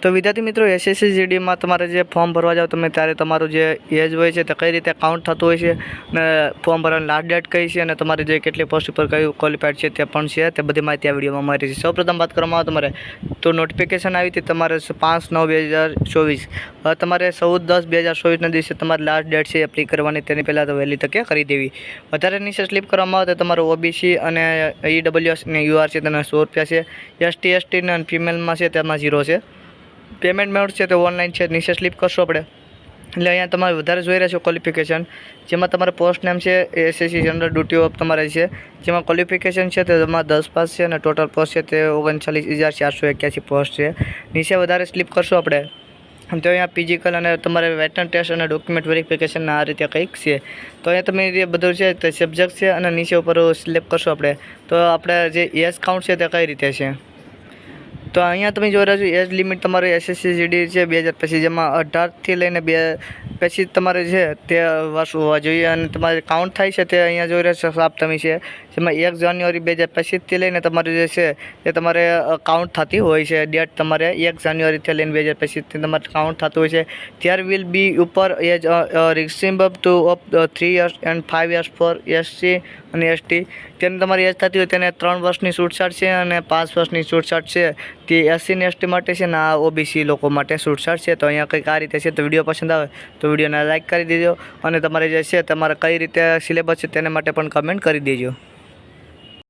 તો વિદ્યાર્થી મિત્રો એસએસસી જીડીમાં તમારે જે ફોર્મ ભરવા જાઓ તમે ત્યારે તમારું જે એજ હોય છે તે કઈ રીતે કાઉન્ટ થતું હોય છે અને ફોર્મ ભરવાની લાસ્ટ ડેટ કઈ છે અને તમારે જે કેટલી પોસ્ટ ઉપર કયું ક્વોલિફાઈડ છે તે પણ છે તે બધી માહિતી આ વિડીયોમાં મળી છે। સૌપ્રથમ વાત કરવામાં આવે તમારે તો નોટિફિકેશન આવી હતી તમારે 5/9/2024 તમારે 14/10/2024ના દિવસે તમારી લાસ્ટ ડેટ છે એપ્લાય કરવાની, તેની પહેલાં તો વહેલી તકે કરી દેવી। વધારે નીચે સ્લીપ કરવામાં આવે તો તમારું ઓબીસી અને ઈડબ્લ્યુએસ અને યુઆર છે તેના ₹100 છે, એસટી એસટી અને ફિમેલમાં છે તેમાં 0 છે। પેમેન્ટ મોડ છે તે ઓનલાઈન છે, નીચે સ્લીપ કરશો આપણે એટલે અહીંયા તમારે વધારે જોઈ રહ્યા છો ક્વોલિફિકેશન, જેમાં તમારે પોસ્ટ નેમ છે એસએસસી જનરલ ડ્યુટી ઓફ તમારે છે, જેમાં ક્વોલિફિકેશન છે તે તમારે 10 પાસ છે અને ટોટલ પોસ્ટ છે તે 39,481 પોસ્ટ છે। નીચે વધારે સ્લીપ કરશો આપણે તો અહીંયા ફિઝિકલ અને તમારે વેટન ટેસ્ટ અને ડોક્યુમેન્ટ વેરિફિકેશન આ રીતે કંઈક છે। તો અહીંયા તમે જે બધું છે તે સબ્જેક્ટ છે અને નીચે ઉપર સિલેક્ટ કરશો આપણે તો આપણે જે એજ કાઉન્ટ છે તે કઈ રીતે છે તો અહીંયા તમે જોઈ રહ્યા છો એજ લિમિટ તમારી એસએસસી જીડી છે 2025, જેમાં 18થી લઈને 2 પછી તમારે છે તે વર્ષ હોવા જોઈએ અને તમારે કાઉન્ટ થાય છે તે અહીંયા જોઈ રહ્યા છો સાફ તમે છે, જેમાં 1 જાન્યુઆરી 2025થી લઈને તમારે જે છે એ તમારે કાઉન્ટ થતી હોય છે। ડેટ તમારે 1 જાન્યુઆરીથી લઈને 2025થી તમારે કાઉન્ટ થતું હોય છે। ત્યાર વિલ બી ઉપર એજ રિક્સિમ્બ ટુ of 3 years and 5 years for SC અને એસટી, તેને તમારી એજ થતી હોય તેને 3 વર્ષની છૂટછાટ છે અને 5 વર્ષની છૂટછાટ છે તે એસસી ને એસટી માટે છે ને આ ઓબીસી લોકો માટે છૂટછાટ છે। તો અહીંયા કંઈક આ રીતે છે। તો વિડીયો પસંદ આવે તો વિડીયોને લાઇક કરી દેજો અને તમારે જે છે તમારે કઈ રીતે સિલેબસ છે તેને માટે પણ કમેન્ટ કરી દેજો।